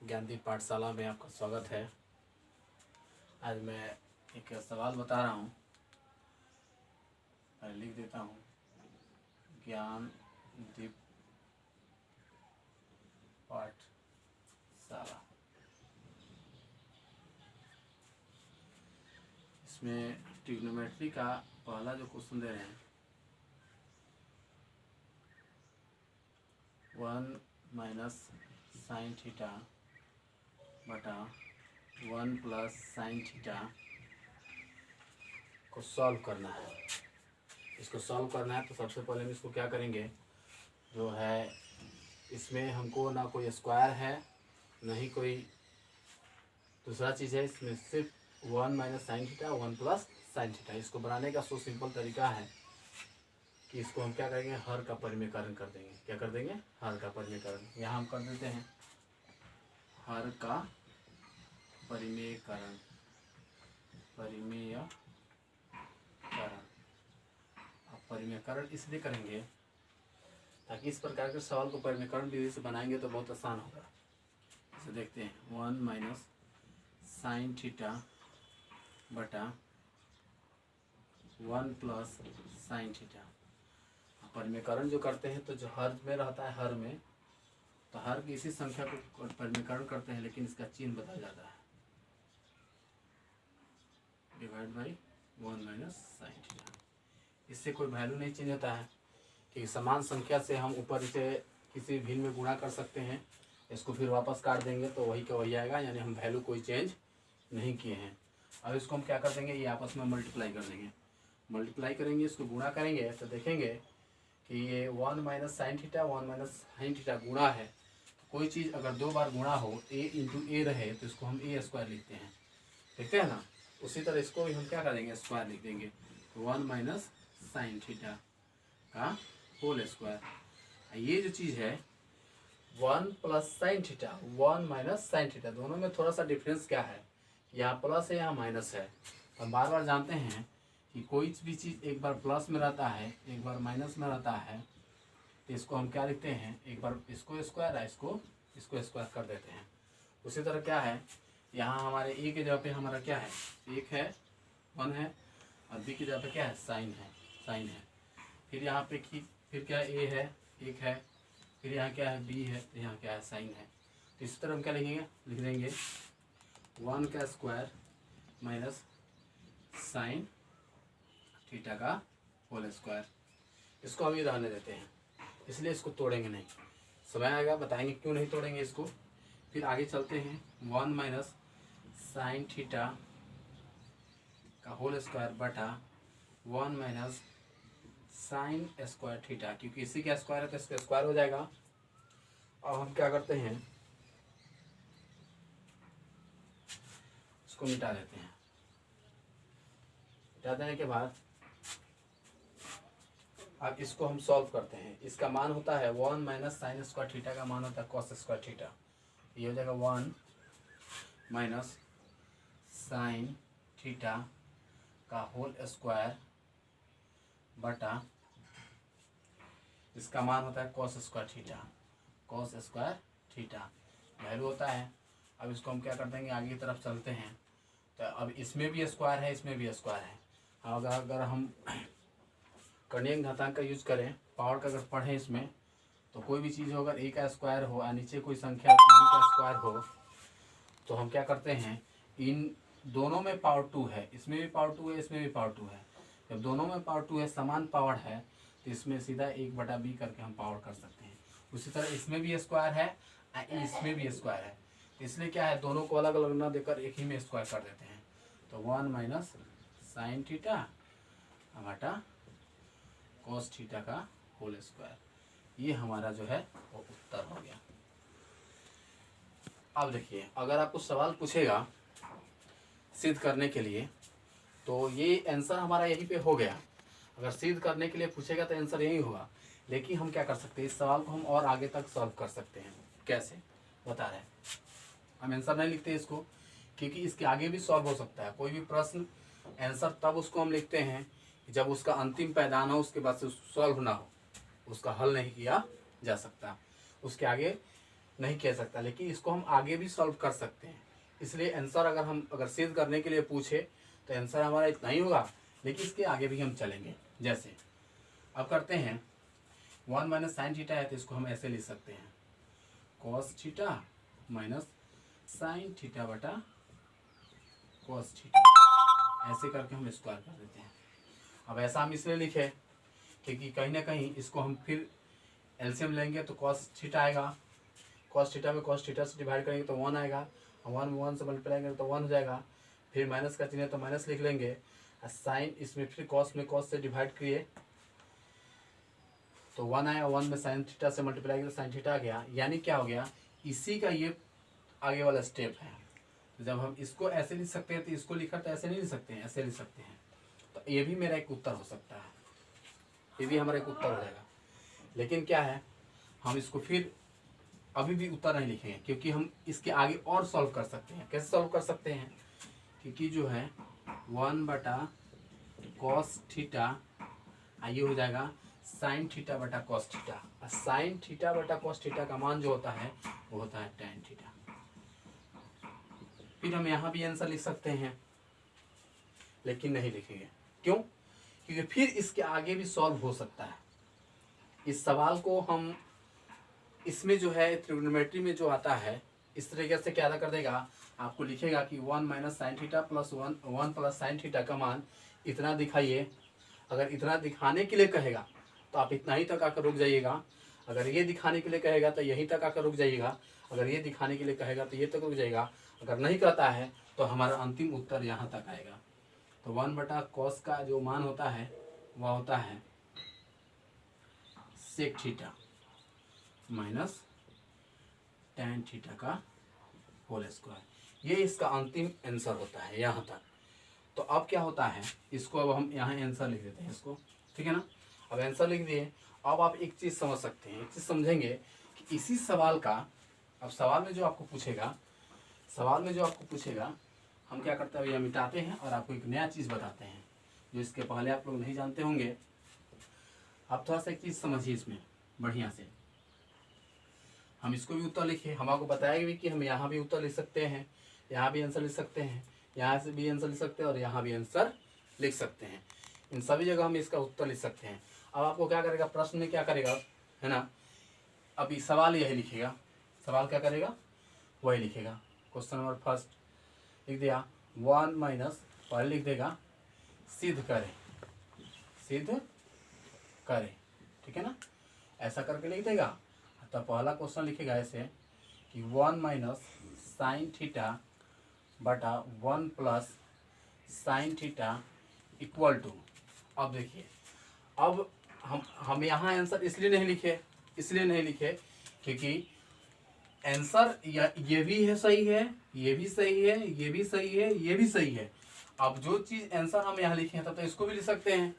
ज्ञानदीप पाठशाला में आपका स्वागत है। आज मैं एक सवाल बता रहा हूँ, लिख देता हूँ। ज्ञानदीप पाठशाला, इसमें ट्रिग्नोमेट्री का पहला जो क्वेश्चन दे रहे हैं, 1 माइनस साइन थीटा बटा 1 प्लस साइन थीटा को सॉल्व करना है। इसको सॉल्व करना है तो सबसे पहले हम इसको क्या करेंगे, जो है इसमें हमको ना कोई स्क्वायर है ना ही कोई दूसरा चीज़ है। इसमें सिर्फ 1 minus sine theta 1 plus sine theta. इसको बनाने का सो सिंपल तरीका है कि इसको हम क्या करेंगे, हर का परिमेयकरण कर देंगे। क्या कर देंगे? हर का परिमेयकरण। यहाँ हम कर देते हैं हर का परिमेयकरण। अब परिमेयकरण इसलिए करेंगे ताकि इस प्रकार के सवाल को परिमेयकरण विधि से बनाएंगे तो बहुत आसान होगा। इसे देखते हैं, 1 माइनस साइन थीटा बटा 1 प्लस साइन थीटा। परिमेयकरण जो करते हैं तो जो हर में रहता है, हर में तो हर की इसी संख्या को परिमेयकरण करते हैं, लेकिन इसका चिन्ह बदल जाता है, divide by 1 minus sine theta. इससे कोई वैल्यू नहीं चेंज होता है कि समान संख्या से हम ऊपर इसे किसी भिन्न में गुणा कर सकते हैं, इसको फिर वापस काट देंगे तो वही का वही आएगा, यानी हम वैल्यू कोई चेंज नहीं किए हैं। अब इसको हम क्या कर देंगे, ये आपस में मल्टीप्लाई कर देंगे। मल्टीप्लाई करेंगे, इसको गुणा करेंगे तो देखेंगे कि ये 1 minus sine theta 1 minus sine theta गुणा है। तो कोई चीज़ अगर दो बार गुणा हो, a इंटू ए रहे तो इसको हम a स्क्वायर लिखते हैं, देखते हैं ना। उसी तरह इसको भी हम क्या करेंगे, स्क्वायर लिख देंगे। 1 माइनस साइन थीटा का होल स्क्वायर। ये जो चीज़ है 1 plus sine theta 1 minus sine theta, दोनों में थोड़ा सा डिफरेंस क्या है, यहाँ प्लस है यहाँ माइनस है। हम बार बार जानते हैं कि कोई भी चीज़ एक बार प्लस में रहता है एक बार माइनस में रहता है, तो इसको हम क्या लिखते हैं, एक बार इसको स्क्वायर है, इसको स्क्वायर कर देते हैं। उसी तरह क्या है, यहाँ हमारे ए के जगह पे हमारा क्या है, एक है 1 है, और बी की जगह पे क्या है, साइन है। फिर यहाँ पे फिर क्या ए है, एक है, फिर यहाँ क्या है, बी है, तो यहाँ क्या है, साइन है। तो इसी तरह हम क्या लिखेंगे, लिख देंगे 1 का स्क्वायर माइनस साइन थीटा का होल स्क्वायर। इसको हम ये रहने देते हैं, इसलिए इसको तोड़ेंगे नहीं। समय आएगा बताएंगे क्यों नहीं तोड़ेंगे इसको। फिर आगे चलते हैं, 1 माइनस साइन थीटा का होल स्क्वायर बटा 1 माइनस साइन स्क्वायर थीटा, क्योंकि इसी का स्क्वायर है तो इसका स्क्वायर हो जाएगा। अब हम क्या करते हैं, इसको मिटा देते हैं। मिटा देने के बाद अब इसको हम सॉल्व करते हैं। इसका मान होता है 1 माइनस साइन स्क्वायर थीटा का मान होता है कॉस स्क्वायर थीटा। ये हो जाएगा 1 माइनस साइन थीटा का होल स्क्वायर बटा इसका मान होता है कॉस स्क्वायर थीटा, वैल्यू होता है। अब इसको हम क्या कर देंगे, आगे की तरफ चलते हैं। तो अब इसमें भी स्क्वायर है, इसमें भी स्क्वायर है। अगर हम कर्णीय घातांक का यूज करें, पावर का अगर पढ़ें इसमें, तो कोई भी चीज़ हो अगर a का स्क्वायर हो और नीचे कोई संख्या b का स्क्वायर हो, तो हम क्या करते हैं, इन दोनों में पावर 2 है, इसमें भी पावर 2 है, इसमें भी पावर 2 है। जब दोनों में पावर 2 है, समान पावर है, तो इसमें सीधा 1/b करके हम पावर कर सकते हैं। उसी तरह इसमें भी स्क्वायर है, इसमें भी स्क्वायर है, इसलिए क्या है, दोनों को अलग अलग ना देकर एक ही में स्क्वायर कर देते हैं। तो 1 माइनस साइन थीटा बटा कॉस थीटा का होल स्क्वायर, ये हमारा जो है वो उत्तर हो गया। अब देखिए, अगर आपको सवाल पूछेगा सिद्ध करने के लिए, तो ये आंसर हमारा यहीं पे हो गया। अगर सिद्ध करने के लिए पूछेगा तो आंसर यही होगा। लेकिन हम क्या कर सकते हैं, इस सवाल को हम और आगे तक सॉल्व कर सकते हैं। कैसे बता रहे हैं, हम आंसर नहीं लिखते इसको, क्योंकि इसके आगे भी सॉल्व हो सकता है। कोई भी प्रश्न आंसर तब उसको हम लिखते हैं जब उसका अंतिम पैदान हो, उसके बाद से सॉल्व ना हो, उसका हल नहीं किया जा सकता। उसके आगे नहीं कह सकता, लेकिन इसको हम आगे भी सॉल्व कर सकते हैं। इसलिए आंसर अगर सिद्ध करने के लिए पूछे तो आंसर हमारा इतना ही होगा, लेकिन इसके आगे भी हम चलेंगे। जैसे अब करते हैं 1 माइनस साइन थीटा है तो इसको हम ऐसे लिख सकते हैं cos theta minus sign theta बटा कॉस थीटा, ऐसे करके हम स्क्वायर कर देते हैं। अब ऐसा हम इसलिए लिखे क्योंकि कहीं ना कहीं इसको हम फिर एलसीएम लेंगे तो कॉस थीटा आएगा, कॉस थीटा में कॉस थीटा से डिवाइड करेंगे तो 1 आएगा, 1 में 1 से मल्टीप्लाई करेंगे तो 1 हो जाएगा, फिर माइनस का चिन्ह है तो माइनस लिख लेंगे, और साइन इसमें फिर कॉस में कॉस से डिवाइड किए तो 1 आया, 1 में साइन थीटा से मल्टीप्लाई किया तो साइन थीटा आ गया। यानी क्या हो गया, इसी का ये आगे वाला स्टेप है। तो जब हम इसको ऐसे लिख सकते हैं तो इसको लिखा तो ऐसे नहीं लिख सकते हैं, ऐसे लिख सकते हैं। तो ये भी मेरा एक उत्तर हो सकता है, ये भी हमारा एक उत्तर हो जाएगा। लेकिन क्या है, हम इसको फिर अभी भी उत्तर नहीं लिखेंगे क्योंकि हम इसके आगे और सॉल्व कर सकते हैं। कैसे सॉल्व कर सकते हैं, क्योंकि जो है 1 बटा कॉस थीटा ये हो जाएगा साइन थीटा बटा कॉस थीटा, और साइन थीटा बटा कॉस थीटा का मान जो होता है वो होता है tan थीटा। फिर हम यहाँ भी आंसर लिख सकते हैं, लेकिन नहीं लिखेंगे। क्यों? क्योंकि फिर इसके आगे भी सॉल्व हो सकता है। इस सवाल को हम इसमें जो है ट्रिग्नोमेट्री में जो आता है इस तरीके से क्या कर देगा, आपको लिखेगा कि 1 minus sine theta plus 1 plus sine theta का मान इतना दिखाइए। अगर इतना दिखाने के लिए कहेगा तो आप इतना ही तक आकर रुक जाइएगा, अगर ये दिखाने के लिए कहेगा तो यहीं तक आकर रुक जाइएगा, अगर ये दिखाने के लिए कहेगा तो ये तक रुक जाइएगा, अगर नहीं कहता है तो हमारा अंतिम उत्तर यहाँ तक आएगा। तो 1 बटा कॉस का जो मान होता है वह होता है sec theta minus tan theta का होल स्क्वायर, ये इसका अंतिम आंसर होता है यहाँ तक। तो अब क्या होता है, इसको अब हम यहाँ आंसर लिख देते हैं इसको, ठीक है ना। अब आंसर लिख दिए। अब आप एक चीज़ समझ सकते हैं, एक चीज़ समझेंगे कि इसी सवाल का, अब सवाल में जो आपको पूछेगा हम क्या करते हैं, यह मिटाते हैं और आपको एक नया चीज़ बताते हैं जो इसके पहले आप लोग नहीं जानते होंगे। आप थोड़ा सा एक चीज़ समझिए इसमें बढ़िया से। हम इसको भी उत्तर लिखे, हम आपको बताएंगे भी कि हम यहाँ भी उत्तर लिख सकते हैं, यहाँ भी आंसर लिख सकते हैं, यहाँ से भी आंसर लिख सकते हैं और यहाँ भी आंसर लिख सकते हैं। इन सभी जगह हम इसका उत्तर लिख सकते हैं। अब आपको क्या करेगा, प्रश्न में क्या करेगा, है ना, अभी सवाल यही लिखेगा, सवाल क्या करेगा वही लिखेगा। क्वेश्चन नंबर फर्स्ट लिख दिया 1 माइनस, पहले लिख देगा सिद्ध करें, ठीक है ना, ऐसा करके लिख देगा। तो पहला क्वेश्चन लिखेगा ऐसे कि 1 माइनस साइन थीटा बटा 1 plus sine theta equal to. अब देखिए, अब हम यहाँ आंसर इसलिए नहीं लिखे क्योंकि आंसर ये भी है सही है, ये भी सही है, ये भी सही है, ये भी सही है। अब जो चीज़ आंसर हम यहाँ लिखे हैं तब तो इसको भी लिख सकते हैं।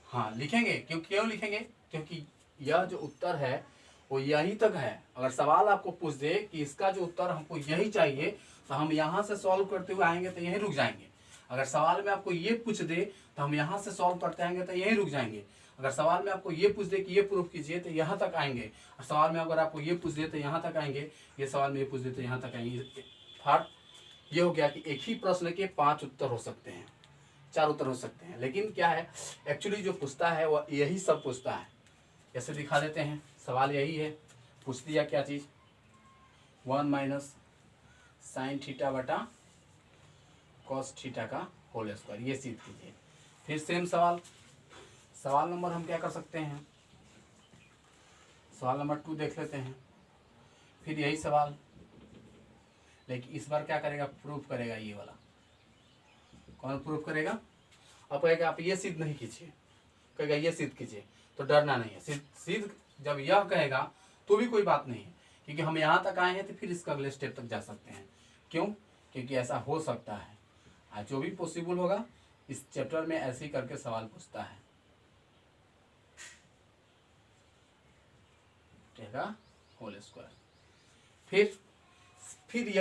हाँ लिखेंगे, क्यों लिखेंगे, क्योंकि यह जो उत्तर है वो यही तक है। अगर सवाल आपको पूछ दे कि इसका जो उत्तर हमको यही चाहिए तो हम यहाँ से सॉल्व करते हुए आएंगे तो यहीं रुक जाएंगे। अगर सवाल में आपको ये पूछ दे तो हम यहाँ से सॉल्व करते आएंगे तो यहीं रुक जाएंगे। अगर सवाल में आपको ये पूछ दे कि ये प्रूफ कीजिए तो यहाँ तक आएंगे, और सवाल में अगर आपको ये पूछ दे तो यहाँ तक आएंगे, ये सवाल में ये पूछ दे तो यहाँ तक आएंगे। फर्क ये हो गया कि एक ही प्रश्न के 5 उत्तर हो सकते हैं, 4 उत्तर हो सकते हैं। लेकिन क्या है, एक्चुअली जो पूछता है वह यही सब पूछता है। ऐसे दिखा देते हैं, सवाल यही है, पूछ दिया क्या चीज़ 1 माइनस साइन थीटा बटा कॉस थीटा का होल स्क्वायर, ये सिद्ध कीजिए। फिर सेम सवाल नंबर हम क्या कर सकते हैं, सवाल नंबर 2 देख लेते हैं। फिर यही सवाल, लेकिन इस बार क्या करेगा, प्रूफ करेगा। ये वाला कौन प्रूफ करेगा, अब कहेगा आप ये सिद्ध नहीं कीजिए, कहेगा ये सिद्ध कीजिए। तो डरना नहीं है, सिद्ध जब यह कहेगा तो भी कोई बात नहीं है, क्योंकि हम यहाँ तक आए हैं तो फिर इसका अगले स्टेप तक जा सकते हैं। क्यों, क्योंकि ऐसा हो सकता है, आज जो भी पॉसिबल होगा इस चैप्टर में ऐसे ही करके सवाल पूछता है, ठीक है, होल स्क्वायर। फिर यही